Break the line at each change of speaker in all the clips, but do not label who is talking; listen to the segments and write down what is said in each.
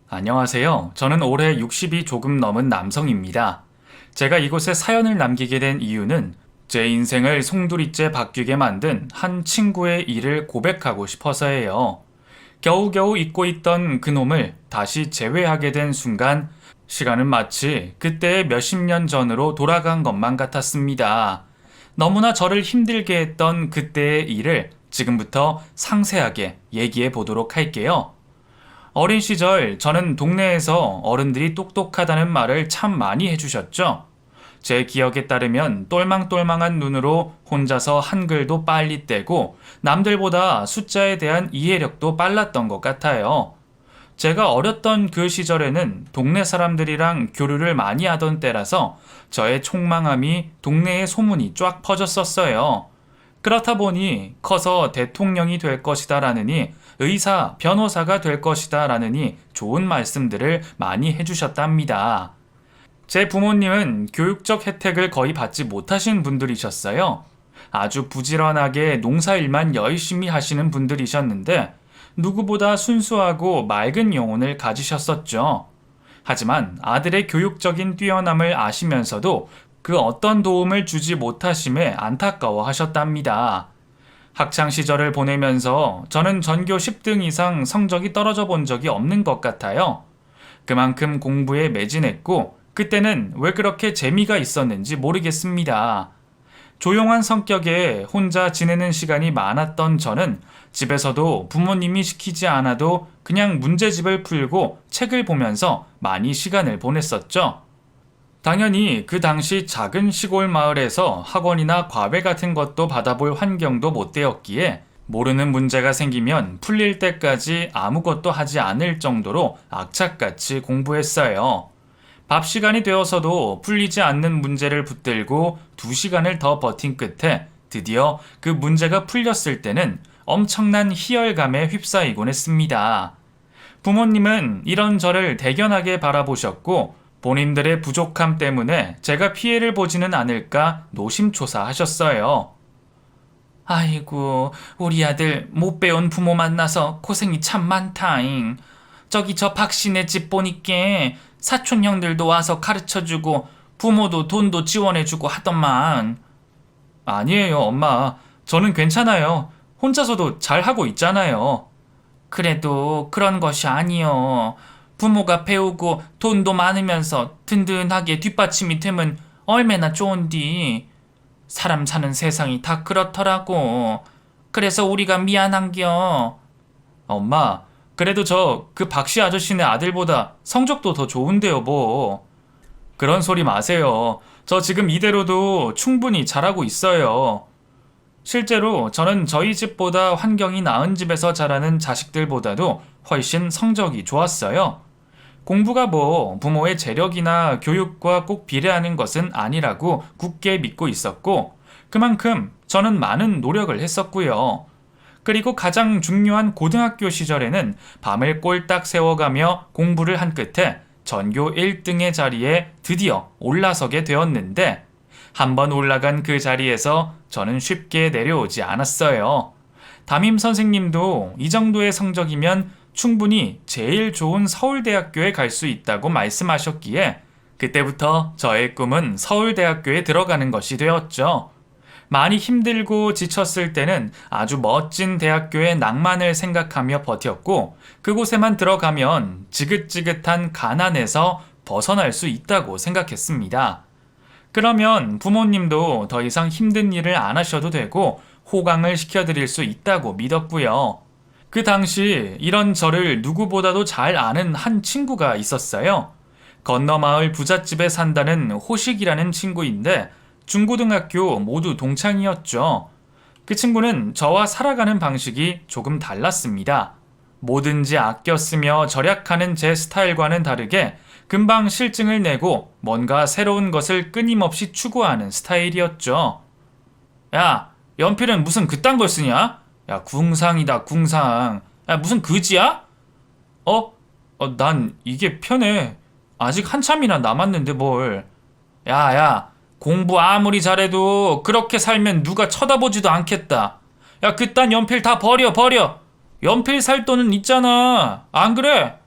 안녕하세요. 저는 올해 60이 조금 넘은 남성입니다. 제가 이곳에 사연을 남기게 된 이유는 제 인생을 송두리째 바뀌게 만든 한 친구의 일을 고백하고 싶어서예요. 겨우겨우 잊고 있던 그놈을 다시 재회하게 된 순간 시간은 마치 그때의 몇십 년 전으로 돌아간 것만 같았습니다. 너무나 저를 힘들게 했던 그때의 일을 지금부터 상세하게 얘기해 보도록 할게요. 어린 시절 저는 동네에서 어른들이 똑똑하다는 말을 참 많이 해주셨죠. 제 기억에 따르면 똘망똘망한 눈으로 혼자서 한글도 빨리 떼고 남들보다 숫자에 대한 이해력도 빨랐던 것 같아요. 제가 어렸던 그 시절에는 동네 사람들이랑 교류를 많이 하던 때라서 저의 촉망함이 동네에 소문이 쫙 퍼졌었어요. 그렇다 보니 커서 대통령이 될 것이다 라느니 의사, 변호사가 될 것이다 라느니 좋은 말씀들을 많이 해주셨답니다. 제 부모님은 교육적 혜택을 거의 받지 못하신 분들이셨어요. 아주 부지런하게 농사일만 열심히 하시는 분들이셨는데 누구보다 순수하고 맑은 영혼을 가지셨었죠. 하지만 아들의 교육적인 뛰어남을 아시면서도 그 어떤 도움을 주지 못하심에 안타까워 하셨답니다. 학창 시절을 보내면서 저는 전교 10등 이상 성적이 떨어져 본 적이 없는 것 같아요. 그만큼 공부에 매진했고 그때는 왜 그렇게 재미가 있었는지 모르겠습니다. 조용한 성격에 혼자 지내는 시간이 많았던 저는 집에서도 부모님이 시키지 않아도 그냥 문제집을 풀고 책을 보면서 많이 시간을 보냈었죠. 당연히 그 당시 작은 시골 마을에서 학원이나 과외 같은 것도 받아볼 환경도 못 되었기에 모르는 문제가 생기면 풀릴 때까지 아무것도 하지 않을 정도로 악착같이 공부했어요. 밥 시간이 되어서도 풀리지 않는 문제를 붙들고 2시간을 더 버틴 끝에 드디어 그 문제가 풀렸을 때는 엄청난 희열감에 휩싸이곤 했습니다. 부모님은 이런 저를 대견하게 바라보셨고 본인들의 부족함 때문에 제가 피해를 보지는 않을까 노심초사하셨어요. 아이고, 우리 아들 못 배운 부모 만나서 고생이 참 많다잉. 저기 저 박씨네 집 보니까 사촌 형들도 와서 가르쳐주고 부모도 돈도 지원해주고 하더만. 아니에요, 엄마. 저는 괜찮아요. 혼자서도 잘하고 있잖아요. 그래도 그런 것이 아니요. 부모가 배우고 돈도 많으면서 든든하게 뒷받침이 되면 얼마나 좋은디. 사람 사는 세상이 다 그렇더라고. 그래서 우리가 미안한겨. 엄마, 그래도 저 그 박씨 아저씨네 아들보다 성적도 더 좋은데요, 뭐. 그런 소리 마세요. 저 지금 이대로도 충분히 잘하고 있어요. 실제로 저는 저희 집보다 환경이 나은 집에서 자라는 자식들보다도 훨씬 성적이 좋았어요. 공부가 뭐 부모의 재력이나 교육과 꼭 비례하는 것은 아니라고 굳게 믿고 있었고 그만큼 저는 많은 노력을 했었고요. 그리고 가장 중요한 고등학교 시절에는 밤을 꼴딱 세워가며 공부를 한 끝에 전교 1등의 자리에 드디어 올라서게 되었는데 한번 올라간 그 자리에서 저는 쉽게 내려오지 않았어요. 담임 선생님도 이 정도의 성적이면 충분히 제일 좋은 서울대학교에 갈 수 있다고 말씀하셨기에 그때부터 저의 꿈은 서울대학교에 들어가는 것이 되었죠. 많이 힘들고 지쳤을 때는 아주 멋진 대학교의 낭만을 생각하며 버텼고 그곳에만 들어가면 지긋지긋한 가난에서 벗어날 수 있다고 생각했습니다. 그러면 부모님도 더 이상 힘든 일을 안 하셔도 되고 호강을 시켜드릴 수 있다고 믿었고요. 그 당시 이런 저를 누구보다도 잘 아는 한 친구가 있었어요. 건너 마을 부잣집에 산다는 호식이라는 친구인데 중고등학교 모두 동창이었죠. 그 친구는 저와 살아가는 방식이 조금 달랐습니다. 뭐든지 아껴 쓰며 절약하는 제 스타일과는 다르게 금방 실증을 내고 뭔가 새로운 것을 끊임없이 추구하는 스타일이었죠. 야, 연필은 무슨 그딴 걸 쓰냐? 야, 궁상이다, 궁상. 야, 무슨 그지야? 난 이게 편해. 아직 한참이나 남았는데 뭘. 야, 공부 아무리 잘해도 그렇게 살면 누가 쳐다보지도 않겠다. 야, 그딴 연필 다 버려. 연필 살 돈은 있잖아. 안 그래?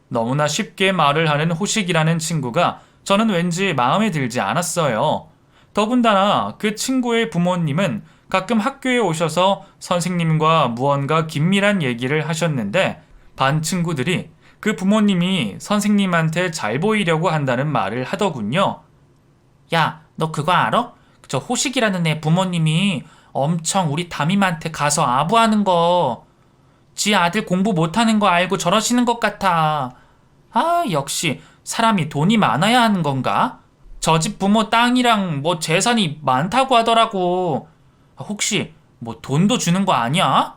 너무나 쉽게 말을 하는 호식이라는 친구가 저는 왠지 마음에 들지 않았어요. 더군다나 그 친구의 부모님은 가끔 학교에 오셔서 선생님과 무언가 긴밀한 얘기를 하셨는데 반 친구들이 그 부모님이 선생님한테 잘 보이려고 한다는 말을 하더군요. 야, 너 그거 알아? 저 호식이라는 애 부모님이 엄청 우리 담임한테 가서 아부하는 거. 지 아들 공부 못하는 거 알고 저러시는 것 같아. 아, 역시 사람이 돈이 많아야 하는 건가? 저 집 부모 땅이랑 뭐 재산이 많다고 하더라고. 혹시 뭐 돈도 주는 거 아니야?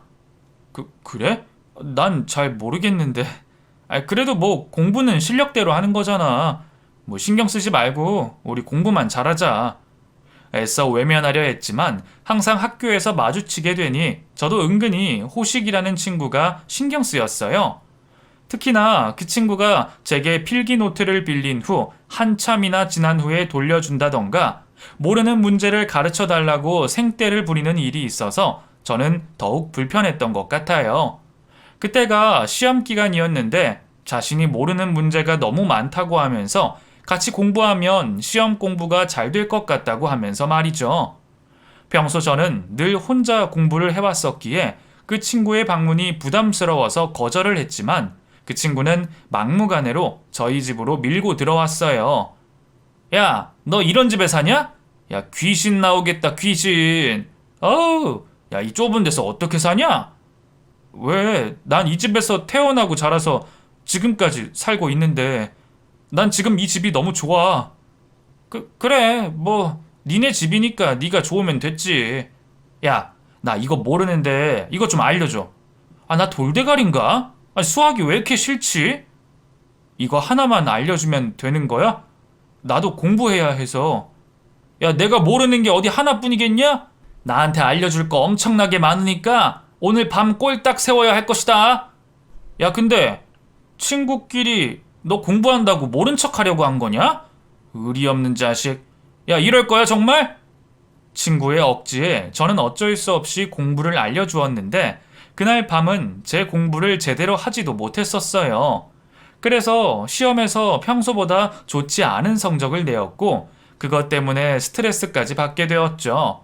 그래? 난 잘 모르겠는데. 그래도 뭐 공부는 실력대로 하는 거잖아. 뭐 신경 쓰지 말고 우리 공부만 잘하자. 애써 외면하려 했지만 항상 학교에서 마주치게 되니 저도 은근히 호식이라는 친구가 신경 쓰였어요. 특히나 그 친구가 제게 필기 노트를 빌린 후 한참이나 지난 후에 돌려준다던가 모르는 문제를 가르쳐 달라고 생떼를 부리는 일이 있어서 저는 더욱 불편했던 것 같아요. 그때가 시험 기간이었는데 자신이 모르는 문제가 너무 많다고 하면서 같이 공부하면 시험 공부가 잘 될 것 같다고 하면서 말이죠. 평소 저는 늘 혼자 공부를 해왔었기에 그 친구의 방문이 부담스러워서 거절을 했지만 그 친구는 막무가내로 저희 집으로 밀고 들어왔어요. 야, 너 이런 집에 사냐? 야, 귀신 나오겠다, 귀신. 어우, 야, 이 좁은 데서 어떻게 사냐? 왜? 난 이 집에서 태어나고 자라서 지금까지 살고 있는데 난 지금 이 집이 너무 좋아. 그래, 뭐 니네 집이니까 네가 좋으면 됐지. 야, 나 이거 모르는데 이거 좀 알려줘. 아, 나 돌대가리인가? 아니, 수학이 왜 이렇게 싫지? 이거 하나만 알려주면 되는 거야? 나도 공부해야 해서. 야, 내가 모르는 게 어디 하나뿐이겠냐? 나한테 알려줄 거 엄청나게 많으니까 오늘 밤 꼴딱 세워야 할 것이다. 야, 근데 친구끼리 너 공부한다고 모른 척 하려고 한 거냐? 의리 없는 자식. 야, 이럴 거야 정말? 친구의 억지에 저는 어쩔 수 없이 공부를 알려주었는데 그날 밤은 제 공부를 제대로 하지도 못했었어요. 그래서 시험에서 평소보다 좋지 않은 성적을 내었고 그것 때문에 스트레스까지 받게 되었죠.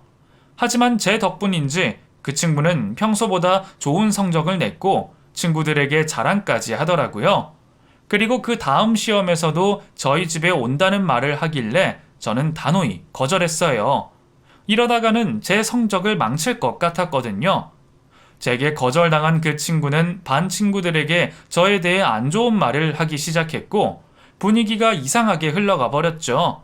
하지만 제 덕분인지 그 친구는 평소보다 좋은 성적을 냈고 친구들에게 자랑까지 하더라고요. 그리고 그 다음 시험에서도 저희 집에 온다는 말을 하길래 저는 단호히 거절했어요. 이러다가는 제 성적을 망칠 것 같았거든요. 제게 거절당한 그 친구는 반 친구들에게 저에 대해 안 좋은 말을 하기 시작했고 분위기가 이상하게 흘러가 버렸죠.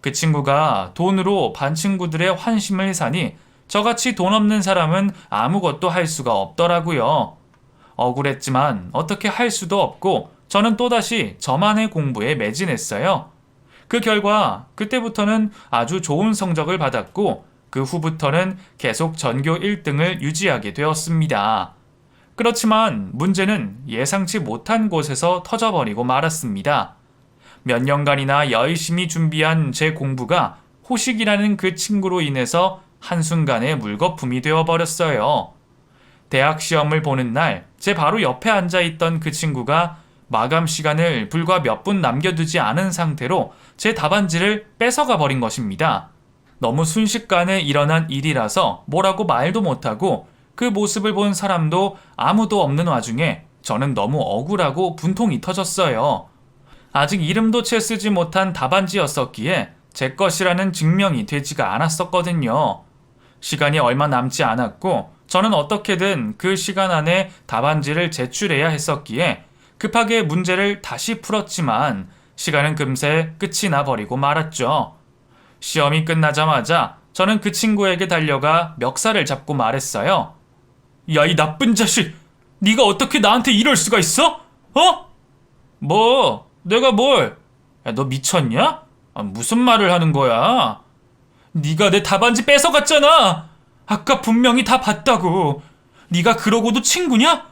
그 친구가 돈으로 반 친구들의 환심을 사니 저같이 돈 없는 사람은 아무것도 할 수가 없더라고요. 억울했지만 어떻게 할 수도 없고 저는 또다시 저만의 공부에 매진했어요. 그 결과 그때부터는 아주 좋은 성적을 받았고 그 후부터는 계속 전교 1등을 유지하게 되었습니다. 그렇지만 문제는 예상치 못한 곳에서 터져버리고 말았습니다. 몇 년간이나 열심히 준비한 제 공부가 호식이라는 그 친구로 인해서 한순간에 물거품이 되어버렸어요. 대학 시험을 보는 날, 제 바로 옆에 앉아있던 그 친구가 마감 시간을 불과 몇 분 남겨두지 않은 상태로 제 답안지를 뺏어가 버린 것입니다. 너무 순식간에 일어난 일이라서 뭐라고 말도 못하고 그 모습을 본 사람도 아무도 없는 와중에 저는 너무 억울하고 분통이 터졌어요. 아직 이름도 채 쓰지 못한 답안지였었기에 제 것이라는 증명이 되지가 않았었거든요. 시간이 얼마 남지 않았고 저는 어떻게든 그 시간 안에 답안지를 제출해야 했었기에 급하게 문제를 다시 풀었지만 시간은 금세 끝이 나버리고 말았죠. 시험이 끝나자마자 저는 그 친구에게 달려가 멱살을 잡고 말했어요. 야, 이 나쁜 자식! 네가 어떻게 나한테 이럴 수가 있어? 어? 뭐? 내가 뭘? 야, 너 미쳤냐? 무슨 말을 하는 거야? 네가 내 답안지 뺏어갔잖아! 아까 분명히 다 봤다고! 네가 그러고도 친구냐?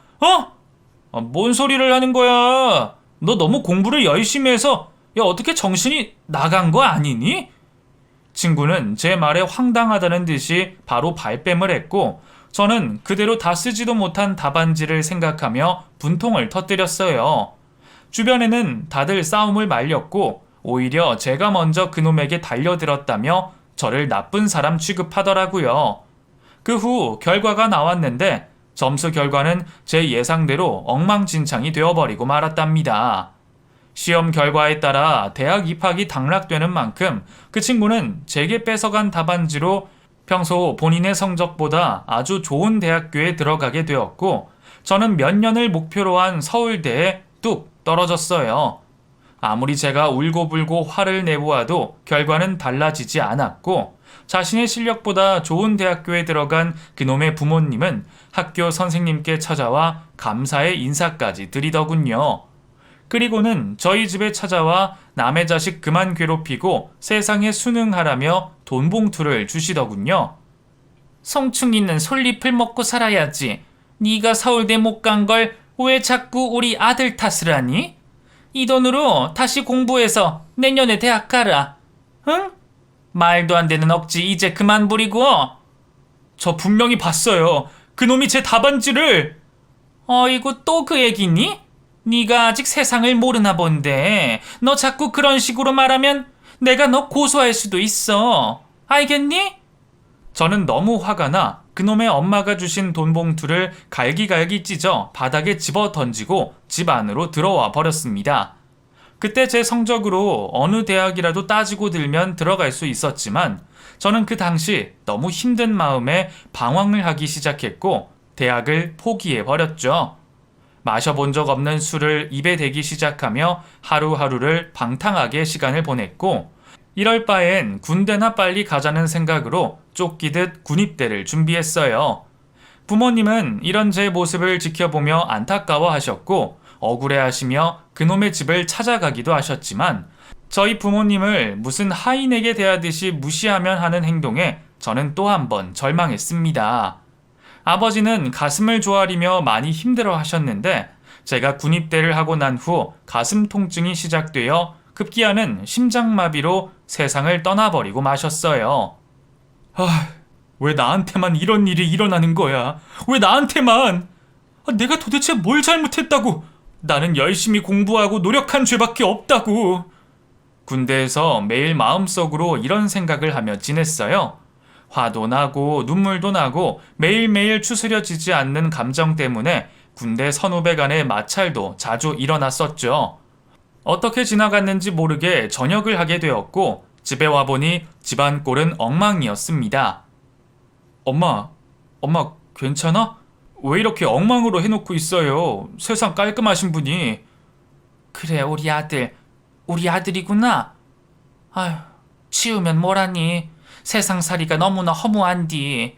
뭔 소리를 하는 거야? 너 너무 공부를 열심히 해서 야, 어떻게 정신이 나간 거 아니니? 친구는 제 말에 황당하다는 듯이 바로 발뺌을 했고 저는 그대로 다 쓰지도 못한 답안지를 생각하며 분통을 터뜨렸어요. 주변에는 다들 싸움을 말렸고 오히려 제가 먼저 그놈에게 달려들었다며 저를 나쁜 사람 취급하더라고요. 그 후 결과가 나왔는데 점수 결과는 제 예상대로 엉망진창이 되어버리고 말았답니다. 시험 결과에 따라 대학 입학이 당락되는 만큼 그 친구는 제게 뺏어간 답안지로 평소 본인의 성적보다 아주 좋은 대학교에 들어가게 되었고 저는 몇 년을 목표로 한 서울대에 뚝 떨어졌어요. 아무리 제가 울고불고 화를 내보아도 결과는 달라지지 않았고 자신의 실력보다 좋은 대학교에 들어간 그놈의 부모님은 학교 선생님께 찾아와 감사의 인사까지 드리더군요. 그리고는 저희 집에 찾아와 남의 자식 그만 괴롭히고 세상에 순응하라며 돈봉투를 주시더군요. 성충이는 솔잎을 먹고 살아야지. 네가 서울대 못 간 걸 왜 자꾸 우리 아들 탓을 하니? 이 돈으로 다시 공부해서 내년에 대학 가라. 응? 말도 안 되는 억지 이제 그만 부리고. 저 분명히 봤어요. 그놈이 제 답안지를. 어이구 또 그 얘기니? 네가 아직 세상을 모르나 본데 너 자꾸 그런 식으로 말하면 내가 너 고소할 수도 있어. 알겠니? 저는 너무 화가 나 그놈의 엄마가 주신 돈봉투를 갈기갈기 찢어 바닥에 집어 던지고 집 안으로 들어와 버렸습니다. 그때 제 성적으로 어느 대학이라도 따지고 들면 들어갈 수 있었지만 저는 그 당시 너무 힘든 마음에 방황을 하기 시작했고 대학을 포기해 버렸죠. 마셔본 적 없는 술을 입에 대기 시작하며 하루하루를 방탕하게 시간을 보냈고 이럴 바엔 군대나 빨리 가자는 생각으로 쫓기듯 군입대를 준비했어요. 부모님은 이런 제 모습을 지켜보며 안타까워하셨고 억울해하시며 그놈의 집을 찾아가기도 하셨지만 저희 부모님을 무슨 하인에게 대하듯이 무시하면 하는 행동에 저는 또 한 번 절망했습니다. 아버지는 가슴을 조아리며 많이 힘들어 하셨는데 제가 군입대를 하고 난 후 가슴 통증이 시작되어 급기야는 심장마비로 세상을 떠나버리고 마셨어요. 왜 나한테만 이런 일이 일어나는 거야? 왜 나한테만? 내가 도대체 뭘 잘못했다고? 나는 열심히 공부하고 노력한 죄밖에 없다고. 군대에서 매일 마음속으로 이런 생각을 하며 지냈어요. 화도 나고 눈물도 나고 매일매일 추스려지지 않는 감정 때문에 군대 선후배 간의 마찰도 자주 일어났었죠. 어떻게 지나갔는지 모르게 전역을 하게 되었고 집에 와보니 집안 꼴은 엉망이었습니다. 엄마 괜찮아? 왜 이렇게 엉망으로 해놓고 있어요? 세상 깔끔하신 분이. 그래 우리 아들이구나. 아휴 치우면 뭐라니. 세상살이가 너무나 허무한디.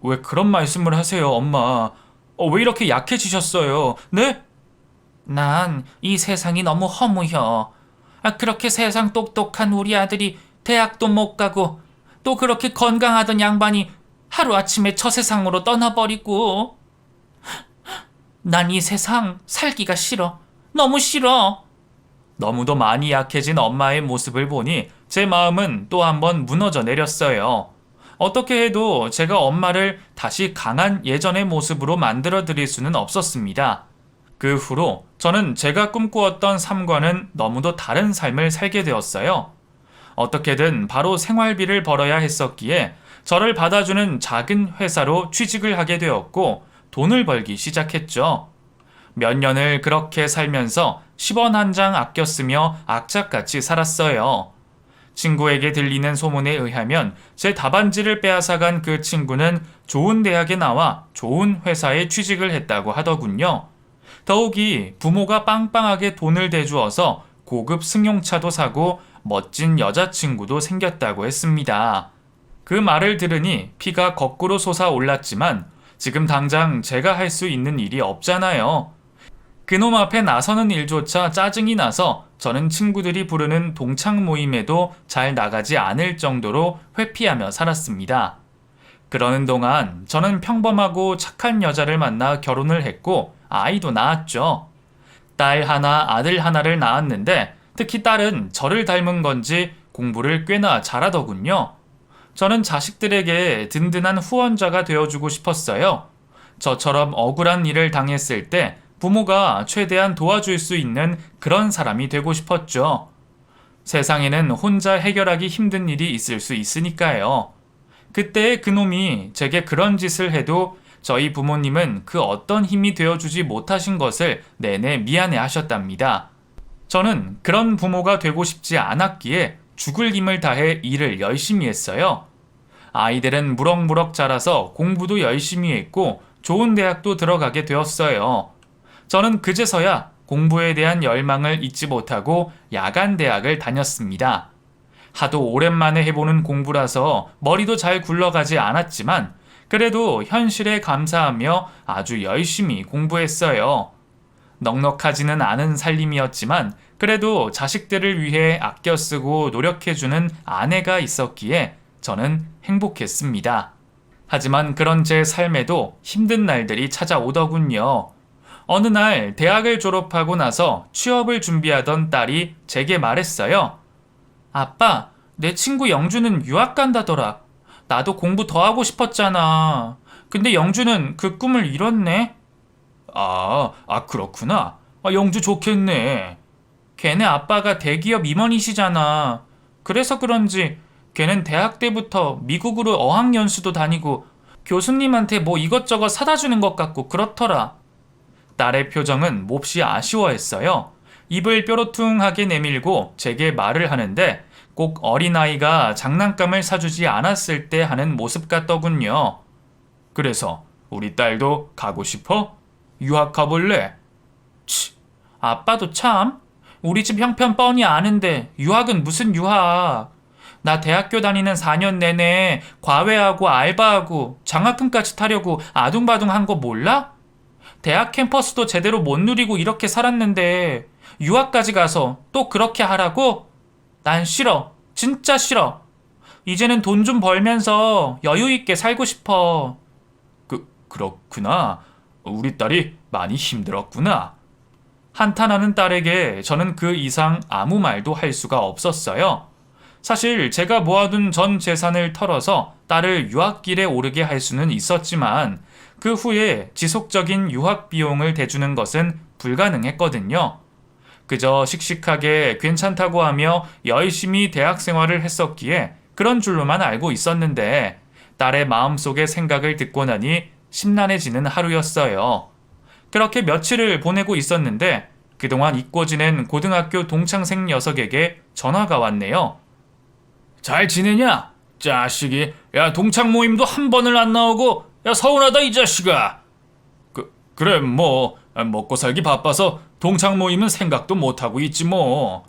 왜 그런 말씀을 하세요 엄마. 왜 이렇게 약해지셨어요? 네? 난 이 세상이 너무 허무혀. 그렇게 세상 똑똑한 우리 아들이 대학도 못 가고 또 그렇게 건강하던 양반이 하루아침에 저 세상으로 떠나버리고. 난 이 세상 살기가 싫어. 너무 싫어. 너무도 많이 약해진 엄마의 모습을 보니 제 마음은 또 한 번 무너져 내렸어요. 어떻게 해도 제가 엄마를 다시 강한 예전의 모습으로 만들어 드릴 수는 없었습니다. 그 후로 저는 제가 꿈꾸었던 삶과는 너무도 다른 삶을 살게 되었어요. 어떻게든 바로 생활비를 벌어야 했었기에 저를 받아주는 작은 회사로 취직을 하게 되었고 돈을 벌기 시작했죠. 몇 년을 그렇게 살면서 10원 한 장 아껴 쓰며 악착같이 살았어요. 친구에게 들리는 소문에 의하면 제 답안지를 빼앗아간 그 친구는 좋은 대학에 나와 좋은 회사에 취직을 했다고 하더군요. 더욱이 부모가 빵빵하게 돈을 대주어서 고급 승용차도 사고 멋진 여자친구도 생겼다고 했습니다. 그 말을 들으니 피가 거꾸로 솟아올랐지만 지금 당장 제가 할 수 있는 일이 없잖아요. 그놈 앞에 나서는 일조차 짜증이 나서 저는 친구들이 부르는 동창 모임에도 잘 나가지 않을 정도로 회피하며 살았습니다. 그러는 동안 저는 평범하고 착한 여자를 만나 결혼을 했고 아이도 낳았죠. 딸 하나, 아들 하나를 낳았는데 특히 딸은 저를 닮은 건지 공부를 꽤나 잘하더군요. 저는 자식들에게 든든한 후원자가 되어주고 싶었어요. 저처럼 억울한 일을 당했을 때 부모가 최대한 도와줄 수 있는 그런 사람이 되고 싶었죠. 세상에는 혼자 해결하기 힘든 일이 있을 수 있으니까요. 그때 그놈이 제게 그런 짓을 해도 저희 부모님은 그 어떤 힘이 되어주지 못하신 것을 내내 미안해 하셨답니다. 저는 그런 부모가 되고 싶지 않았기에 죽을 힘을 다해 일을 열심히 했어요. 아이들은 무럭무럭 자라서 공부도 열심히 했고 좋은 대학도 들어가게 되었어요. 저는 그제서야 공부에 대한 열망을 잊지 못하고 야간 대학을 다녔습니다. 하도 오랜만에 해보는 공부라서 머리도 잘 굴러가지 않았지만 그래도 현실에 감사하며 아주 열심히 공부했어요. 넉넉하지는 않은 살림이었지만 그래도 자식들을 위해 아껴 쓰고 노력해주는 아내가 있었기에 저는 행복했습니다. 하지만 그런 제 삶에도 힘든 날들이 찾아오더군요. 어느 날 대학을 졸업하고 나서 취업을 준비하던 딸이 제게 말했어요. 아빠, 내 친구 영주는 유학 간다더라. 나도 공부 더 하고 싶었잖아. 근데 영주는 그 꿈을 이뤘네. 그렇구나. 영주 좋겠네. 걔네 아빠가 대기업 임원이시잖아. 그래서 그런지 걔는 대학 때부터 미국으로 어학연수도 다니고 교수님한테 뭐 이것저것 사다 주는 것 같고 그렇더라. 딸의 표정은 몹시 아쉬워했어요. 입을 뾰로퉁하게 내밀고 제게 말을 하는데 꼭 어린아이가 장난감을 사주지 않았을 때 하는 모습 같더군요. 그래서 우리 딸도 가고 싶어? 유학 가볼래? 치, 아빠도 참. 우리 집 형편 뻔히 아는데 유학은 무슨 유학. 나 대학교 다니는 4년 내내 과외하고 알바하고 장학금까지 타려고 아둥바둥 한 거 몰라? 대학 캠퍼스도 제대로 못 누리고 이렇게 살았는데 유학까지 가서 또 그렇게 하라고? 난 싫어. 진짜 싫어. 이제는 돈 좀 벌면서 여유 있게 살고 싶어. 그렇구나. 우리 딸이 많이 힘들었구나. 한탄하는 딸에게 저는 그 이상 아무 말도 할 수가 없었어요. 사실 제가 모아둔 전 재산을 털어서 딸을 유학길에 오르게 할 수는 있었지만 그 후에 지속적인 유학 비용을 대주는 것은 불가능했거든요. 그저 씩씩하게 괜찮다고 하며 열심히 대학 생활을 했었기에 그런 줄로만 알고 있었는데 딸의 마음속의 생각을 듣고 나니 심란해지는 하루였어요. 그렇게 며칠을 보내고 있었는데 그동안 잊고 지낸 고등학교 동창생 녀석에게 전화가 왔네요. 잘 지내냐? 자식이. 야, 동창 모임도 한 번을 안 나오고 야, 서운하다 이 자식아. 그래 뭐 먹고 살기 바빠서 동창 모임은 생각도 못하고 있지 뭐.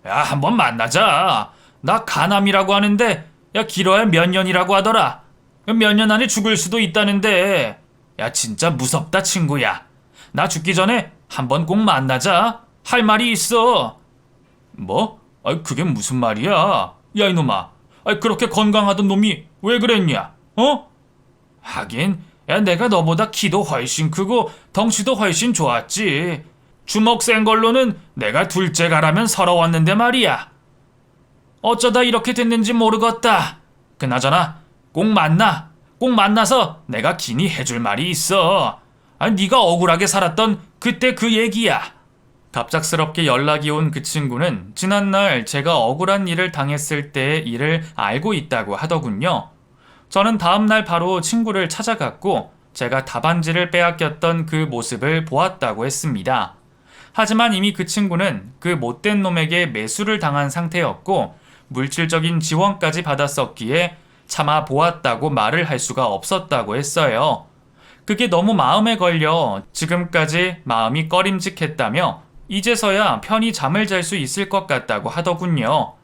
야, 한번 만나자. 나 가남이라고 하는데 야, 길어야 몇 년이라고 하더라. 몇 년 안에 죽을 수도 있다는데. 야, 진짜 무섭다 친구야. 나 죽기 전에 한번 꼭 만나자. 할 말이 있어. 뭐? 그게 무슨 말이야? 야, 이놈아. 그렇게 건강하던 놈이 왜 그랬냐? 하긴 야, 내가 너보다 키도 훨씬 크고 덩치도 훨씬 좋았지. 주먹 센 걸로는 내가 둘째 가라면 서러웠는데 말이야. 어쩌다 이렇게 됐는지 모르겠다. 그나저나 꼭 만나. 꼭 만나서 내가 기니 해줄 말이 있어. 네가 억울하게 살았던 그때 그 얘기야. 갑작스럽게 연락이 온 그 친구는 지난날 제가 억울한 일을 당했을 때의 일을 알고 있다고 하더군요. 저는 다음날 바로 친구를 찾아갔고 제가 답안지를 빼앗겼던 그 모습을 보았다고 했습니다. 하지만 이미 그 친구는 그 못된 놈에게 매수를 당한 상태였고 물질적인 지원까지 받았었기에 차마 보았다고 말을 할 수가 없었다고 했어요. 그게 너무 마음에 걸려 지금까지 마음이 꺼림직했다며 이제서야 편히 잠을 잘 수 있을 것 같다고 하더군요.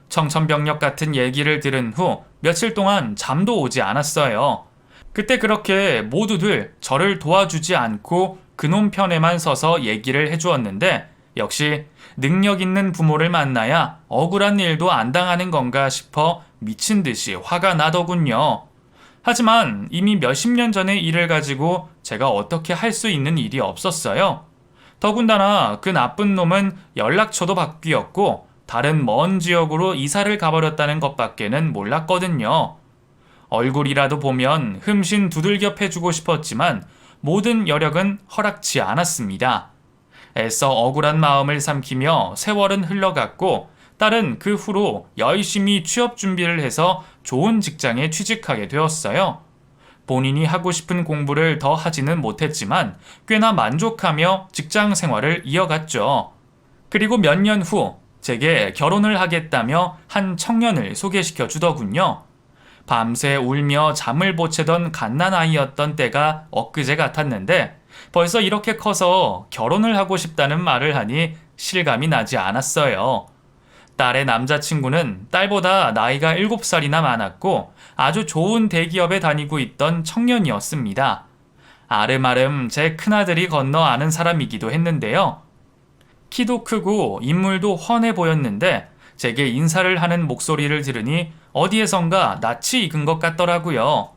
청천벽력 같은 얘기를 들은 후 며칠 동안 잠도 오지 않았어요. 그때 그렇게 모두들 저를 도와주지 않고 그놈 편에만 서서 얘기를 해주었는데 역시 능력 있는 부모를 만나야 억울한 일도 안 당하는 건가 싶어 미친 듯이 화가 나더군요. 하지만 이미 몇십 년 전의 일을 가지고 제가 어떻게 할 수 있는 일이 없었어요. 더군다나 그 나쁜 놈은 연락처도 바뀌었고 다른 먼 지역으로 이사를 가버렸다는 것밖에는 몰랐거든요. 얼굴이라도 보면 흠신 두들겨 패주고 싶었지만 모든 여력은 허락치 않았습니다. 애써 억울한 마음을 삼키며 세월은 흘러갔고 딸은 그 후로 열심히 취업 준비를 해서 좋은 직장에 취직하게 되었어요. 본인이 하고 싶은 공부를 더 하지는 못했지만 꽤나 만족하며 직장 생활을 이어갔죠. 그리고 몇 년 후 제게 결혼을 하겠다며 한 청년을 소개시켜 주더군요. 밤새 울며 잠을 못 채던 갓난아이였던 때가 엊그제 같았는데 벌써 이렇게 커서 결혼을 하고 싶다는 말을 하니 실감이 나지 않았어요. 딸의 남자친구는 딸보다 나이가 7살이나 많았고 아주 좋은 대기업에 다니고 있던 청년이었습니다. 아름아름 제 큰아들이 건너 아는 사람이기도 했는데요. 키도 크고 인물도 훤해 보였는데 제게 인사를 하는 목소리를 들으니 어디에선가 낯이 익은 것 같더라고요.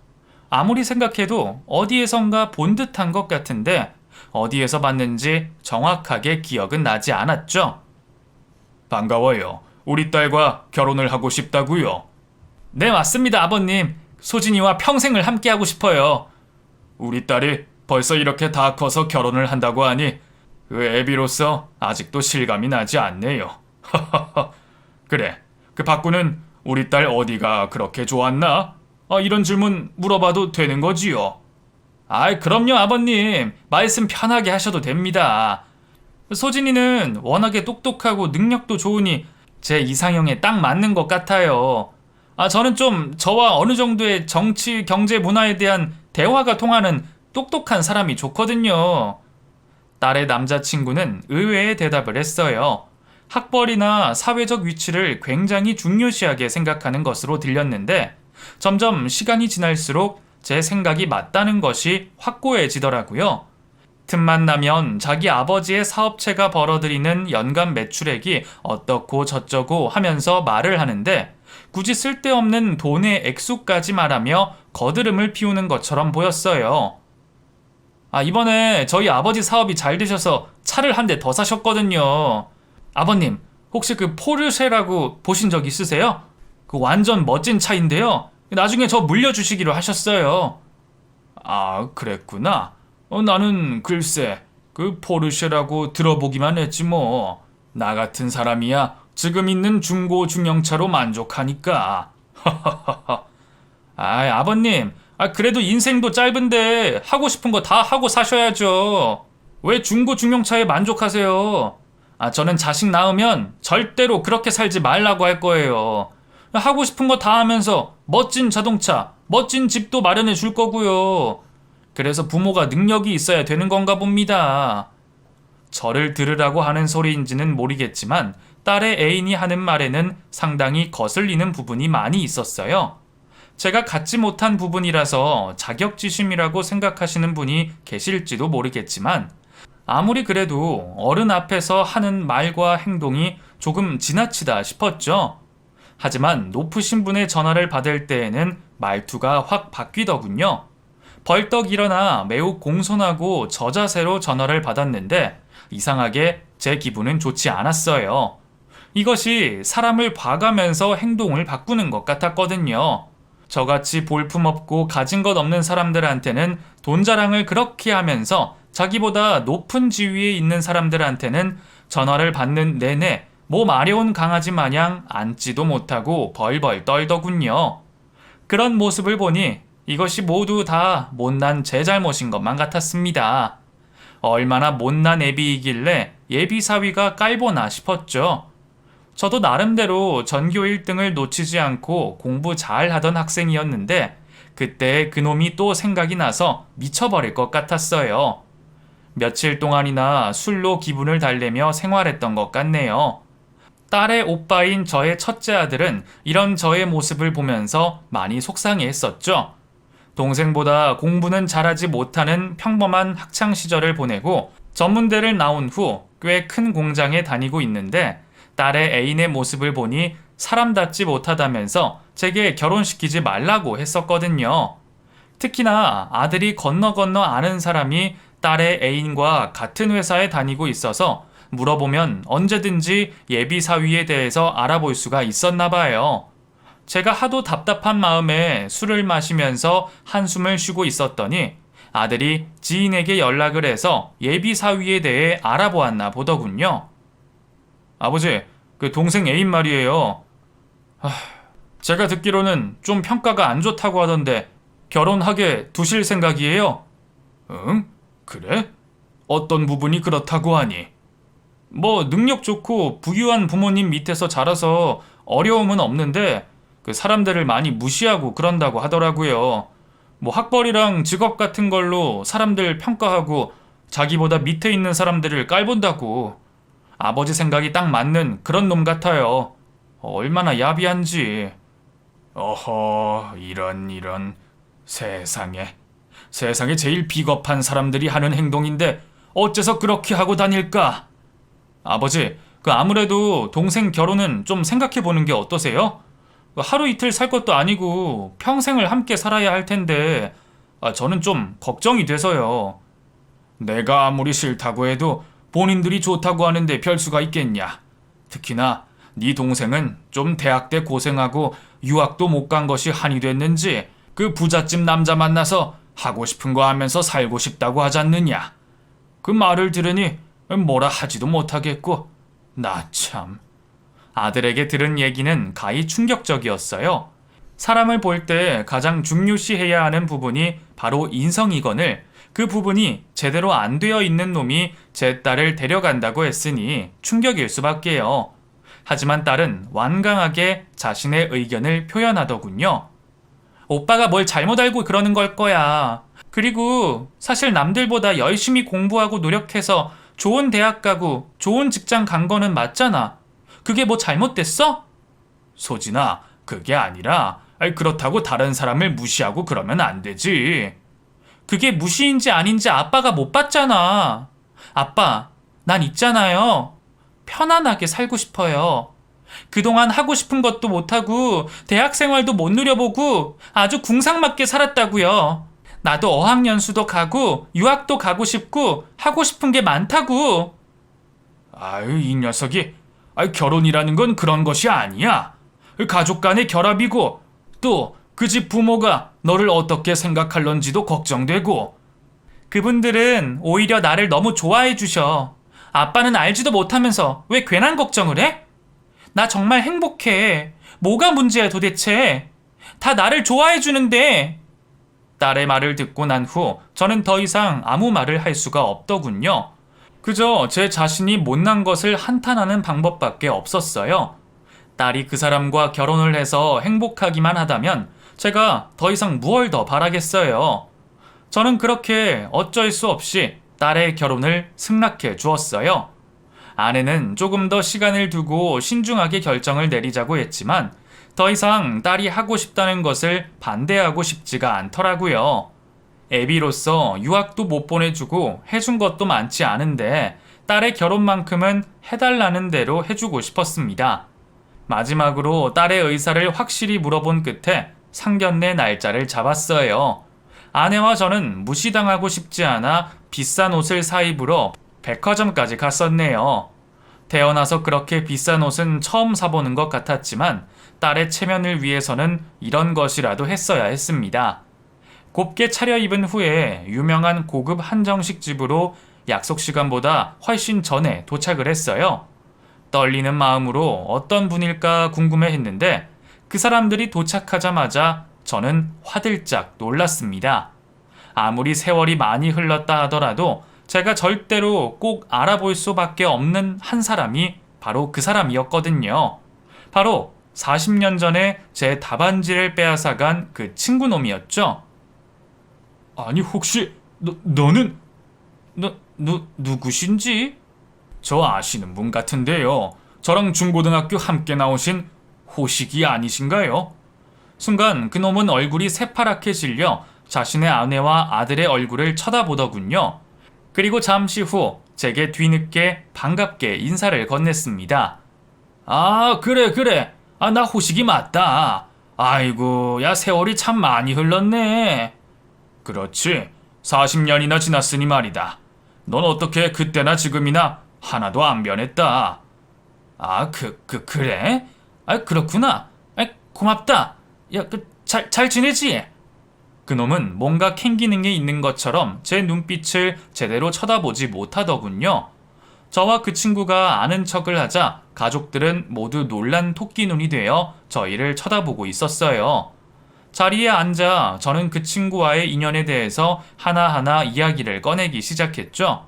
아무리 생각해도 어디에선가 본 듯한 것 같은데 어디에서 봤는지 정확하게 기억은 나지 않았죠. 반가워요. 우리 딸과 결혼을 하고 싶다고요. 네, 맞습니다, 아버님. 소진이와 평생을 함께하고 싶어요. 우리 딸이 벌써 이렇게 다 커서 결혼을 한다고 하니 그 애비로서 아직도 실감이 나지 않네요. 그래, 그 박구는 우리 딸 어디가 그렇게 좋았나? 이런 질문 물어봐도 되는 거지요? 아이, 그럼요, 아버님. 말씀 편하게 하셔도 됩니다. 소진이는 워낙에 똑똑하고 능력도 좋으니 제 이상형에 딱 맞는 것 같아요. 저는 좀 저와 어느 정도의 정치, 경제, 문화에 대한 대화가 통하는 똑똑한 사람이 좋거든요. 딸의 남자친구는 의외의 대답을 했어요. 학벌이나 사회적 위치를 굉장히 중요시하게 생각하는 것으로 들렸는데 점점 시간이 지날수록 제 생각이 맞다는 것이 확고해지더라고요. 틈만 나면 자기 아버지의 사업체가 벌어들이는 연간 매출액이 어떻고 저쩌고 하면서 말을 하는데 굳이 쓸데없는 돈의 액수까지 말하며 거드름을 피우는 것처럼 보였어요. 이번에 저희 아버지 사업이 잘 되셔서 차를 한 대 더 사셨거든요. 아버님, 혹시 그 포르쉐라고 보신 적 있으세요? 그 완전 멋진 차인데요. 나중에 저 물려주시기로 하셨어요. 그랬구나. 나는 글쎄 그 포르쉐라고 들어보기만 했지 뭐. 나 같은 사람이야 지금 있는 중고 중형차로 만족하니까. 아버님, 그래도 인생도 짧은데 하고 싶은 거 다 하고 사셔야죠. 왜 중고 중형차에 만족하세요? 저는 자식 낳으면 절대로 그렇게 살지 말라고 할 거예요. 하고 싶은 거 다 하면서 멋진 자동차, 멋진 집도 마련해 줄 거고요. 그래서 부모가 능력이 있어야 되는 건가 봅니다. 저를 들으라고 하는 소리인지는 모르겠지만 딸의 애인이 하는 말에는 상당히 거슬리는 부분이 많이 있었어요. 제가 갖지 못한 부분이라서 자격지심이라고 생각하시는 분이 계실지도 모르겠지만 아무리 그래도 어른 앞에서 하는 말과 행동이 조금 지나치다 싶었죠. 하지만 높으신 분의 전화를 받을 때에는 말투가 확 바뀌더군요. 벌떡 일어나 매우 공손하고 저자세로 전화를 받았는데 이상하게 제 기분은 좋지 않았어요. 이것이 사람을 봐가면서 행동을 바꾸는 것 같았거든요. 저같이 볼품없고 가진 것 없는 사람들한테는 돈 자랑을 그렇게 하면서 자기보다 높은 지위에 있는 사람들한테는 전화를 받는 내내 몸 아려운 강아지 마냥 앉지도 못하고 벌벌 떨더군요. 그런 모습을 보니 이것이 모두 다 못난 제 잘못인 것만 같았습니다. 얼마나 못난 애비이길래 예비사위가 깔보나 싶었죠. 저도 나름대로 전교 1등을 놓치지 않고 공부 잘 하던 학생이었는데 그때 그놈이 또 생각이 나서 미쳐버릴 것 같았어요. 며칠 동안이나 술로 기분을 달래며 생활했던 것 같네요. 딸의 오빠인 저의 첫째 아들은 이런 저의 모습을 보면서 많이 속상해했었죠. 동생보다 공부는 잘하지 못하는 평범한 학창시절을 보내고 전문대를 나온 후 꽤 큰 공장에 다니고 있는데 딸의 애인의 모습을 보니 사람답지 못하다면서 제게 결혼시키지 말라고 했었거든요. 특히나 아들이 건너 아는 사람이 딸의 애인과 같은 회사에 다니고 있어서 물어보면 언제든지 예비사위에 대해서 알아볼 수가 있었나 봐요. 제가 하도 답답한 마음에 술을 마시면서 한숨을 쉬고 있었더니 아들이 지인에게 연락을 해서 예비 사위에 대해 알아보았나 보더군요. 아버지, 그 동생 애인 말이에요. 제가 듣기로는 좀 평가가 안 좋다고 하던데 결혼하게 두실 생각이에요? 응? 그래? 어떤 부분이 그렇다고 하니? 뭐 능력 좋고 부유한 부모님 밑에서 자라서 어려움은 없는데 그 사람들을 많이 무시하고 그런다고 하더라고요. 뭐 학벌이랑 직업 같은 걸로 사람들 평가하고 자기보다 밑에 있는 사람들을 깔본다고. 아버지 생각이 딱 맞는 그런 놈 같아요. 얼마나 야비한지. 어허, 이런. 세상에 제일 비겁한 사람들이 하는 행동인데 어째서 그렇게 하고 다닐까? 아버지, 아무래도 동생 결혼은 좀 생각해 보는 게 어떠세요? 하루 이틀 살 것도 아니고 평생을 함께 살아야 할 텐데 저는 좀 걱정이 돼서요. 내가 아무리 싫다고 해도 본인들이 좋다고 하는데 별 수가 있겠냐. 특히나 네 동생은 좀 대학 때 고생하고 유학도 못 간 것이 한이 됐는지 그 부잣집 남자 만나서 하고 싶은 거 하면서 살고 싶다고 하지 않느냐. 그 말을 들으니 뭐라 하지도 못하겠고. 나 참. 아들에게 들은 얘기는 가히 충격적이었어요. 사람을 볼 때 가장 중요시해야 하는 부분이 바로 인성이거늘 그 부분이 제대로 안 되어 있는 놈이 제 딸을 데려간다고 했으니 충격일 수밖에요. 하지만 딸은 완강하게 자신의 의견을 표현하더군요. 오빠가 뭘 잘못 알고 그러는 걸 거야. 그리고 사실 남들보다 열심히 공부하고 노력해서 좋은 대학 가고 좋은 직장 간 거는 맞잖아. 그게 뭐 잘못됐어? 소진아, 그게 아니라 그렇다고 다른 사람을 무시하고 그러면 안 되지. 그게 무시인지 아닌지 아빠가 못 봤잖아. 아빠, 난 있잖아요. 편안하게 살고 싶어요. 그동안 하고 싶은 것도 못하고 대학 생활도 못 누려보고 아주 궁상맞게 살았다고요. 나도 어학연수도 가고 유학도 가고 싶고 하고 싶은 게 많다고. 아유, 이 녀석이. 결혼이라는 건 그런 것이 아니야. 가족 간의 결합이고 또 그 집 부모가 너를 어떻게 생각할런지도 걱정되고. 그분들은 오히려 나를 너무 좋아해 주셔. 아빠는 알지도 못하면서 왜 괜한 걱정을 해? 나 정말 행복해. 뭐가 문제야 도대체? 다 나를 좋아해 주는데. 딸의 말을 듣고 난 후 저는 더 이상 아무 말을 할 수가 없더군요. 그저 제 자신이 못난 것을 한탄하는 방법밖에 없었어요. 딸이 그 사람과 결혼을 해서 행복하기만 하다면 제가 더 이상 무얼 더 바라겠어요. 저는 그렇게 어쩔 수 없이 딸의 결혼을 승낙해 주었어요. 아내는 조금 더 시간을 두고 신중하게 결정을 내리자고 했지만 더 이상 딸이 하고 싶다는 것을 반대하고 싶지가 않더라고요. 애비로서 유학도 못 보내주고 해준 것도 많지 않은데 딸의 결혼만큼은 해달라는 대로 해주고 싶었습니다. 마지막으로 딸의 의사를 확실히 물어본 끝에 상견례 날짜를 잡았어요. 아내와 저는 무시당하고 싶지 않아 비싼 옷을 사 입으러 백화점까지 갔었네요. 태어나서 그렇게 비싼 옷은 처음 사보는 것 같았지만 딸의 체면을 위해서는 이런 것이라도 했어야 했습니다. 곱게 차려입은 후에 유명한 고급 한정식 집으로 약속 시간보다 훨씬 전에 도착을 했어요. 떨리는 마음으로 어떤 분일까 궁금해했는데 그 사람들이 도착하자마자 저는 화들짝 놀랐습니다. 아무리 세월이 많이 흘렀다 하더라도 제가 절대로 꼭 알아볼 수밖에 없는 한 사람이 바로 그 사람이었거든요. 바로 40년 전에 제 답안지를 빼앗아간 그 친구놈이었죠. 아니 혹시 너는 누구신지? 저 아시는 분 같은데요. 저랑 중고등학교 함께 나오신 호식이 아니신가요? 순간 그놈은 얼굴이 새파랗게 질려 자신의 아내와 아들의 얼굴을 쳐다보더군요. 그리고 잠시 후 제게 뒤늦게 반갑게 인사를 건넸습니다. 아, 그래. 나 호식이 맞다. 아이고, 야, 세월이 참 많이 흘렀네. 그렇지. 40년이나 지났으니 말이다. 넌 어떻게 그때나 지금이나 하나도 안 변했다. 아, 그래? 아, 그렇구나. 아, 고맙다. 야, 잘 지내지? 그놈은 뭔가 캥기는 게 있는 것처럼 제 눈빛을 제대로 쳐다보지 못하더군요. 저와 그 친구가 아는 척을 하자 가족들은 모두 놀란 토끼 눈이 되어 저희를 쳐다보고 있었어요. 자리에 앉아 저는 그 친구와의 인연에 대해서 하나하나 이야기를 꺼내기 시작했죠.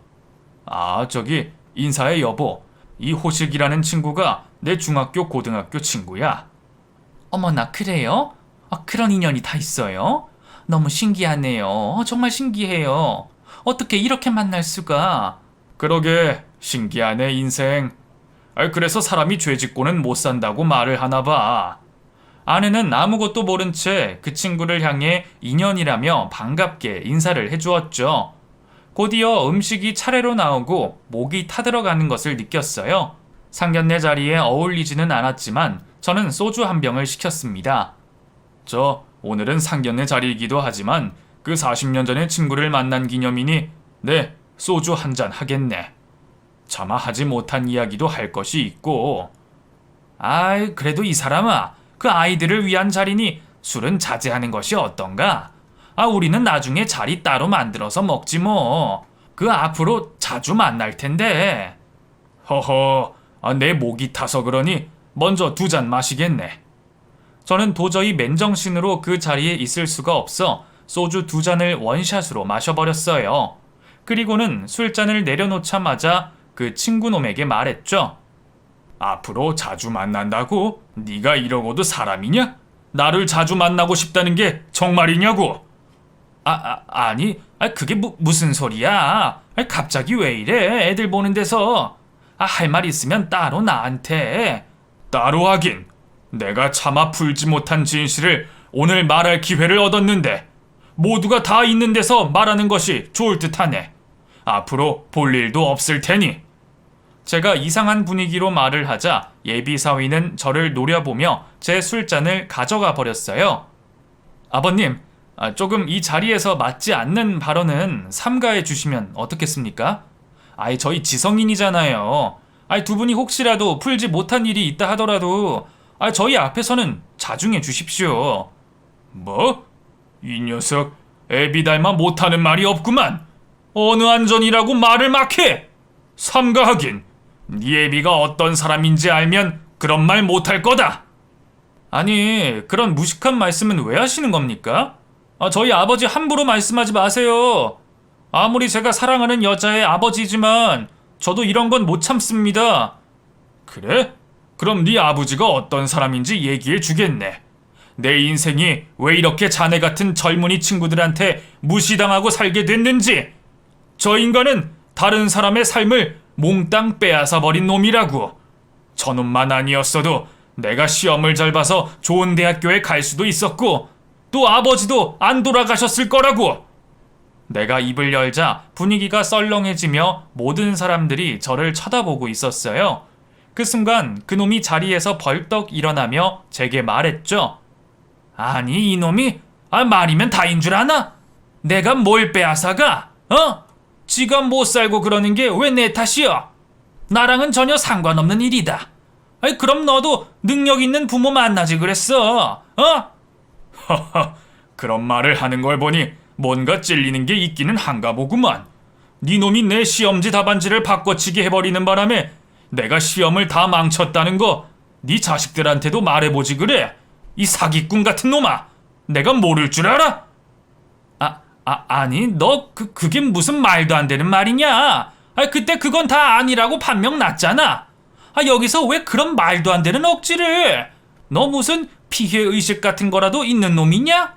저기 인사해 여보. 이 호식이라는 친구가 내 중학교 고등학교 친구야. 어머나 그래요? 그런 인연이 다 있어요? 너무 신기하네요. 정말 신기해요. 어떻게 이렇게 만날 수가? 그러게 신기하네 인생. 그래서 사람이 죄 짓고는 못 산다고 말을 하나 봐. 아내는 아무것도 모른 채 그 친구를 향해 인연이라며 반갑게 인사를 해주었죠. 곧이어 음식이 차례로 나오고 목이 타들어가는 것을 느꼈어요. 상견례 자리에 어울리지는 않았지만 저는 소주 한 병을 시켰습니다. 오늘은 상견례 자리이기도 하지만 그 40년 전의 친구를 만난 기념이니 네, 소주 한 잔 하겠네. 차마 하지 못한 이야기도 할 것이 있고. 그래도 이 사람아, 그 아이들을 위한 자리니 술은 자제하는 것이 어떤가? 우리는 나중에 자리 따로 만들어서 먹지 뭐. 그 앞으로 자주 만날 텐데. 허허, 내 목이 타서 그러니 먼저 2잔 마시겠네. 저는 도저히 맨정신으로 그 자리에 있을 수가 없어 소주 2잔을 원샷으로 마셔버렸어요. 그리고는 술잔을 내려놓자마자 그 친구놈에게 말했죠. 앞으로 자주 만난다고? 네가 이러고도 사람이냐? 나를 자주 만나고 싶다는 게 정말이냐고? 아니, 그게 무슨 소리야? 갑자기 왜 이래? 애들 보는 데서. 할 말 있으면 따로 나한테. 따로 하긴. 내가 차마 풀지 못한 진실을 오늘 말할 기회를 얻었는데 모두가 다 있는 데서 말하는 것이 좋을 듯하네. 앞으로 볼 일도 없을 테니. 제가 이상한 분위기로 말을 하자 예비사위는 저를 노려보며 제 술잔을 가져가 버렸어요. 아버님, 조금 이 자리에서 맞지 않는 발언은 삼가해 주시면 어떻겠습니까? 저희 지성인이잖아요. 두 분이 혹시라도 풀지 못한 일이 있다 하더라도 저희 앞에서는 자중해 주십시오. 뭐? 이 녀석 애비 닮아 못하는 말이 없구만. 어느 안전이라고 말을 막 해. 삼가하긴 네 애비가 어떤 사람인지 알면 그런 말 못할 거다. 아니, 그런 무식한 말씀은 왜 하시는 겁니까? 저희 아버지 함부로 말씀하지 마세요. 아무리 제가 사랑하는 여자의 아버지지만 저도 이런 건 못 참습니다. 그래? 그럼 네 아버지가 어떤 사람인지 얘기해 주겠네. 내 인생이 왜 이렇게 자네 같은 젊은이 친구들한테 무시당하고 살게 됐는지. 저 인간은 다른 사람의 삶을 몽땅 빼앗아 버린 놈이라고. 저놈만 아니었어도 내가 시험을 잘 봐서 좋은 대학교에 갈 수도 있었고 또 아버지도 안 돌아가셨을 거라고. 내가 입을 열자 분위기가 썰렁해지며 모든 사람들이 저를 쳐다보고 있었어요. 그 순간 그놈이 자리에서 벌떡 일어나며 제게 말했죠. 아니 이놈이 말이면 다인 줄 아나? 내가 뭘 빼앗아가? 지가 못 살고 그러는 게 왜 내 탓이야? 나랑은 전혀 상관없는 일이다. 그럼 너도 능력 있는 부모 만나지 그랬어. 허허, 그런 말을 하는 걸 보니 뭔가 찔리는 게 있기는 한가 보구만. 네 놈이 내 시험지 답안지를 바꿔치기 해버리는 바람에 내가 시험을 다 망쳤다는 거 네 자식들한테도 말해보지 그래. 이 사기꾼 같은 놈아. 내가 모를 줄 알아? 아니 너 그게 무슨 말도 안 되는 말이냐. 그때 그건 다 아니라고 판명 났잖아. 여기서 왜 그런 말도 안 되는 억지를. 너 무슨 피해의식 같은 거라도 있는 놈이냐?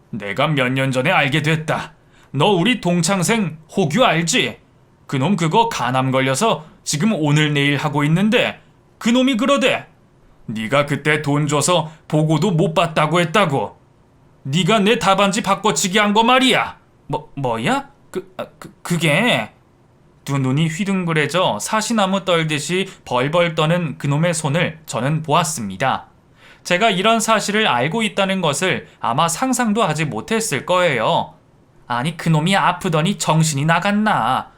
내가 몇 년 전에 알게 됐다. 너 우리 동창생 호규 알지? 그놈 그거 간암 걸려서 지금 오늘 내일 하고 있는데 그놈이 그러대. 네가 그때 돈 줘서 보고도 못 봤다고 했다고. 네가 내 답안지 바꿔치기 한 거 말이야. 뭐야? 그게... 두 눈이 휘둥그레져 사시나무 떨듯이 벌벌 떠는 그놈의 손을 저는 보았습니다. 제가 이런 사실을 알고 있다는 것을 아마 상상도 하지 못했을 거예요. 아니 그놈이 아프더니 정신이 나갔나.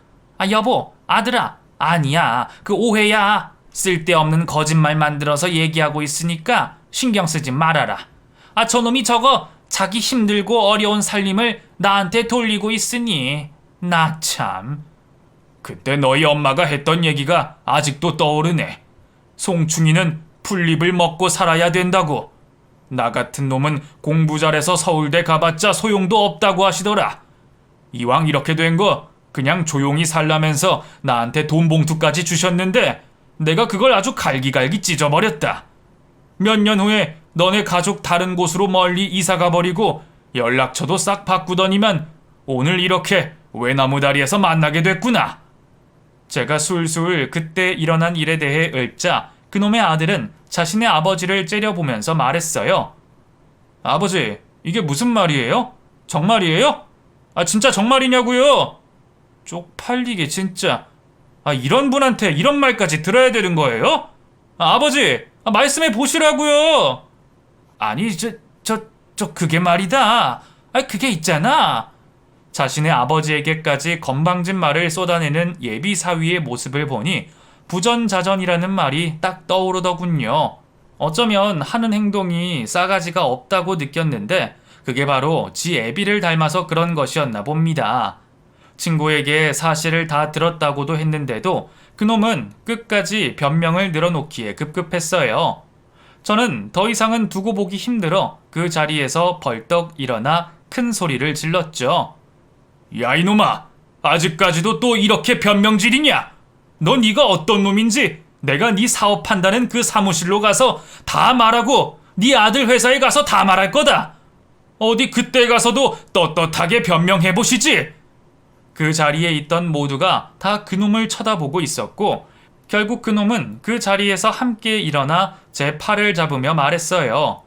여보, 아들아, 아니야, 그 오해야. 쓸데없는 거짓말 만들어서 얘기하고 있으니까 신경 쓰지 말아라. 저놈이 저거 자기 힘들고 어려운 살림을 나한테 돌리고 있으니 나 참. 그때 너희 엄마가 했던 얘기가 아직도 떠오르네. 송충이는 풀잎을 먹고 살아야 된다고. 나 같은 놈은 공부 잘해서 서울대 가봤자 소용도 없다고 하시더라. 이왕 이렇게 된 거 그냥 조용히 살라면서 나한테 돈 봉투까지 주셨는데 내가 그걸 아주 갈기갈기 찢어버렸다. 몇 년 후에 너네 가족 다른 곳으로 멀리 이사가 버리고 연락처도 싹 바꾸더니만 오늘 이렇게 외나무다리에서 만나게 됐구나. 제가 술술 그때 일어난 일에 대해 읊자 그놈의 아들은 자신의 아버지를 째려보면서 말했어요. 아버지, 이게 무슨 말이에요? 정말이에요? 아, 진짜 정말이냐고요? 쪽팔리게 진짜. 아, 이런 분한테 이런 말까지 들어야 되는 거예요? 아, 아버지, 말씀해 보시라고요. 아니, 그게 말이다. 아, 그게 있잖아. 자신의 아버지에게까지 건방진 말을 쏟아내는 예비 사위의 모습을 보니 부전자전이라는 말이 딱 떠오르더군요. 어쩌면 하는 행동이 싸가지가 없다고 느꼈는데 그게 바로 지 애비를 닮아서 그런 것이었나 봅니다. 친구에게 사실을 다 들었다고도 했는데도 그놈은 끝까지 변명을 늘어놓기에 급급했어요. 저는 더 이상은 두고 보기 힘들어 그 자리에서 벌떡 일어나 큰 소리를 질렀죠. 야, 이놈아! 아직까지도 또 이렇게 변명질이냐? 너 네가 어떤 놈인지 내가 네 사업한다는 그 사무실로 가서 다 말하고 네 아들 회사에 가서 다 말할 거다. 어디 그때 가서도 떳떳하게 변명해보시지. 그 자리에 있던 모두가 다 그놈을 쳐다보고 있었고 결국 그놈은 그 자리에서 함께 일어나 제 팔을 잡으며 말했어요.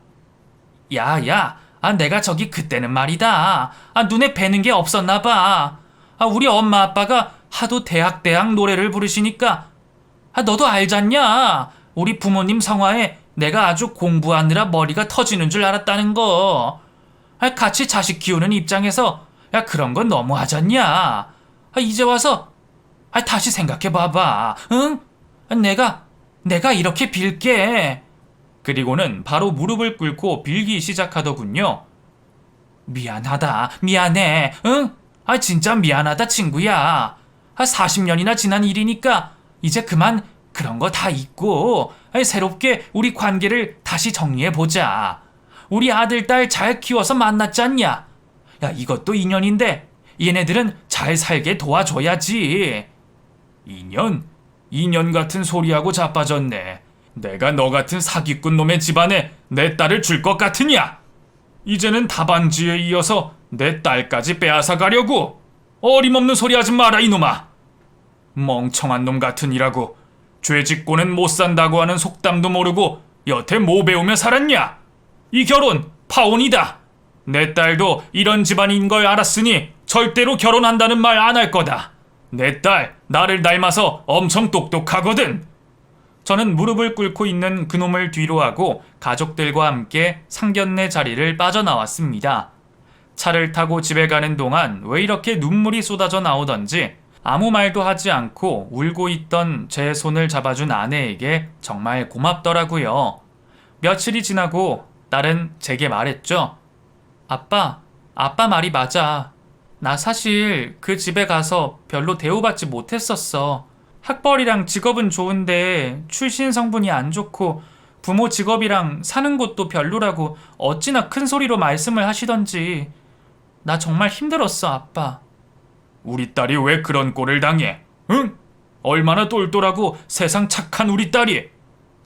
야, 내가 저기 그때는 말이다. 눈에 뵈는 게 없었나 봐. 우리 엄마 아빠가 하도 대학 노래를 부르시니까 너도 알잖냐. 우리 부모님 성화에 내가 아주 공부하느라 머리가 터지는 줄 알았다는 거. 같이 자식 키우는 입장에서 그런 건 너무하잖냐. 이제 와서 다시 생각해봐봐. 응? 내가 이렇게 빌게. 그리고는 바로 무릎을 꿇고 빌기 시작하더군요. 미안해. 응? 진짜 미안하다 친구야. 40년이나 지난 일이니까 이제 그만 그런 거 다 잊고 새롭게 우리 관계를 다시 정리해보자. 우리 아들 딸 잘 키워서 만났잖냐. 이것도 인연인데 얘네들은 잘 살게 도와줘야지. 인연 같은 소리하고 자빠졌네. 내가 너 같은 사기꾼 놈의 집안에 내 딸을 줄 것 같으냐? 이제는 다반지에 이어서 내 딸까지 빼앗아 가려고. 어림없는 소리 하지 마라 이놈아. 멍청한 놈 같으니라고 죄 짓고는 못 산다고 하는 속담도 모르고 여태 뭐 배우며 살았냐? 이 결혼 파혼이다. 내 딸도 이런 집안인 걸 알았으니 절대로 결혼한다는 말 안 할 거다. 내 딸 나를 닮아서 엄청 똑똑하거든. 저는 무릎을 꿇고 있는 그놈을 뒤로하고 가족들과 함께 상견례 자리를 빠져나왔습니다. 차를 타고 집에 가는 동안 왜 이렇게 눈물이 쏟아져 나오던지 아무 말도 하지 않고 울고 있던 제 손을 잡아준 아내에게 정말 고맙더라고요. 며칠이 지나고 딸은 제게 말했죠. 아빠 말이 맞아. 나 사실 그 집에 가서 별로 대우받지 못했었어. 학벌이랑 직업은 좋은데 출신 성분이 안 좋고 부모 직업이랑 사는 곳도 별로라고 어찌나 큰 소리로 말씀을 하시던지. 나 정말 힘들었어, 아빠. 우리 딸이 왜 그런 꼴을 당해? 응? 얼마나 똘똘하고 세상 착한 우리 딸이.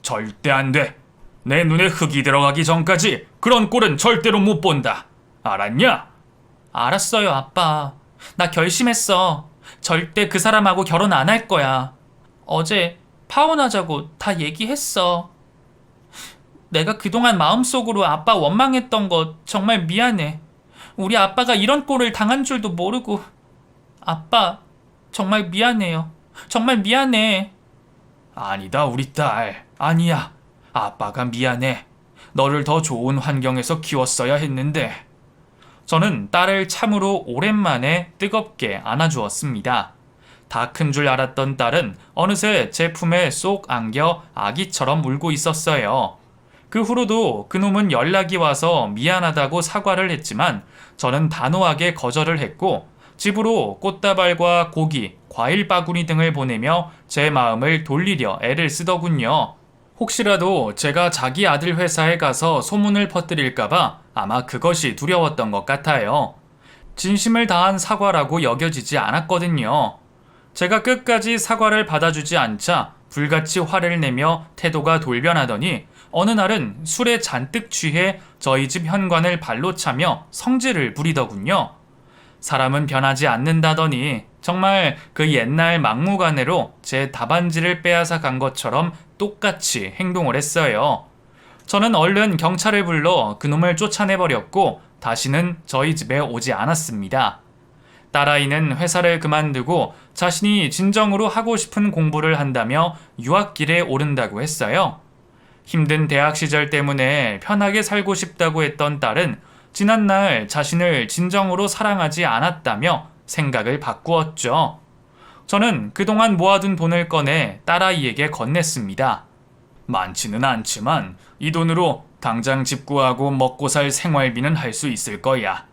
절대 안 돼. 내 눈에 흙이 들어가기 전까지 그런 꼴은 절대로 못 본다. 알았냐? 알았어요, 아빠. 나 결심했어. 절대 그 사람하고 결혼 안 할 거야. 어제 파혼하자고 다 얘기했어. 내가 그동안 마음속으로 아빠 원망했던 거 정말 미안해. 우리 아빠가 이런 꼴을 당한 줄도 모르고. 아빠, 정말 미안해요. 정말 미안해. 아니다, 우리 딸. 아니야. 아빠가 미안해. 너를 더 좋은 환경에서 키웠어야 했는데. 저는 딸을 참으로 오랜만에 뜨겁게 안아주었습니다. 다 큰 줄 알았던 딸은 어느새 제 품에 쏙 안겨 아기처럼 울고 있었어요. 그 후로도 그놈은 연락이 와서 미안하다고 사과를 했지만 저는 단호하게 거절을 했고 집으로 꽃다발과 고기, 과일 바구니 등을 보내며 제 마음을 돌리려 애를 쓰더군요. 혹시라도 제가 자기 아들 회사에 가서 소문을 퍼뜨릴까봐 아마 그것이 두려웠던 것 같아요. 진심을 다한 사과라고 여겨지지 않았거든요. 제가 끝까지 사과를 받아주지 않자 불같이 화를 내며 태도가 돌변하더니 어느 날은 술에 잔뜩 취해 저희 집 현관을 발로 차며 성질을 부리더군요. 사람은 변하지 않는다더니 정말 그 옛날 막무가내로 제 답안지를 빼앗아 간 것처럼 똑같이 행동을 했어요. 저는 얼른 경찰을 불러 그놈을 쫓아내버렸고 다시는 저희 집에 오지 않았습니다. 딸아이는 회사를 그만두고 자신이 진정으로 하고 싶은 공부를 한다며 유학길에 오른다고 했어요. 힘든 대학 시절 때문에 편하게 살고 싶다고 했던 딸은 지난날 자신을 진정으로 사랑하지 않았다며 생각을 바꾸었죠. 저는 그동안 모아둔 돈을 꺼내 딸아이에게 건넸습니다. 많지는 않지만 이 돈으로 당장 집 구하고 먹고 살 생활비는 할 수 있을 거야.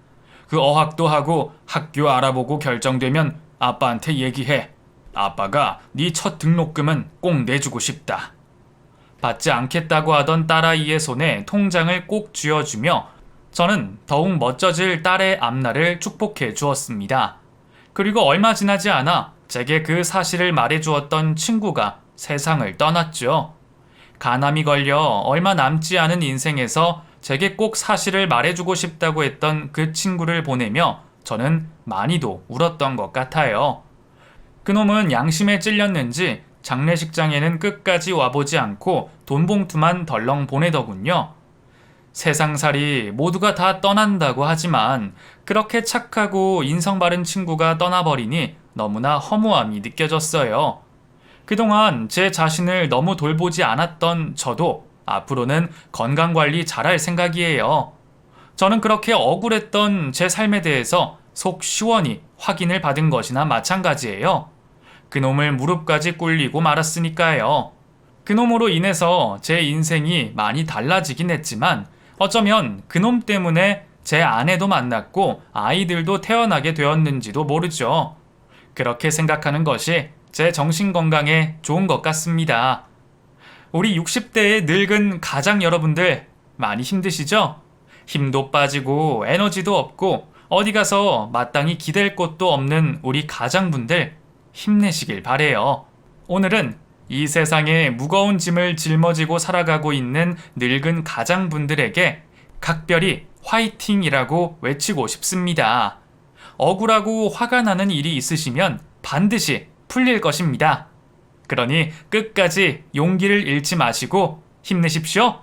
그 어학도 하고 학교 알아보고 결정되면 아빠한테 얘기해. 아빠가 네 첫 등록금은 꼭 내주고 싶다. 받지 않겠다고 하던 딸아이의 손에 통장을 꼭 쥐어주며 저는 더욱 멋져질 딸의 앞날을 축복해 주었습니다. 그리고 얼마 지나지 않아 제게 그 사실을 말해주었던 친구가 세상을 떠났죠. 간암이 걸려 얼마 남지 않은 인생에서 제게 꼭 사실을 말해주고 싶다고 했던 그 친구를 보내며 저는 많이도 울었던 것 같아요. 그놈은 양심에 찔렸는지 장례식장에는 끝까지 와보지 않고 돈 봉투만 덜렁 보내더군요. 세상살이 모두가 다 떠난다고 하지만 그렇게 착하고 인성 바른 친구가 떠나버리니 너무나 허무함이 느껴졌어요. 그동안 제 자신을 너무 돌보지 않았던 저도 앞으로는 건강관리 잘할 생각이에요. 저는 그렇게 억울했던 제 삶에 대해서 속 시원히 확인을 받은 것이나 마찬가지예요. 그놈을 무릎까지 꿇리고 말았으니까요. 그놈으로 인해서 제 인생이 많이 달라지긴 했지만 어쩌면 그놈 때문에 제 아내도 만났고 아이들도 태어나게 되었는지도 모르죠. 그렇게 생각하는 것이 제 정신건강에 좋은 것 같습니다. 우리 60대의 늙은 가장 여러분들 많이 힘드시죠? 힘도 빠지고 에너지도 없고 어디 가서 마땅히 기댈 곳도 없는 우리 가장분들 힘내시길 바래요. 오늘은 이 세상에 무거운 짐을 짊어지고 살아가고 있는 늙은 가장분들에게 각별히 화이팅이라고 외치고 싶습니다. 억울하고 화가 나는 일이 있으시면 반드시 풀릴 것입니다. 그러니 끝까지 용기를 잃지 마시고 힘내십시오.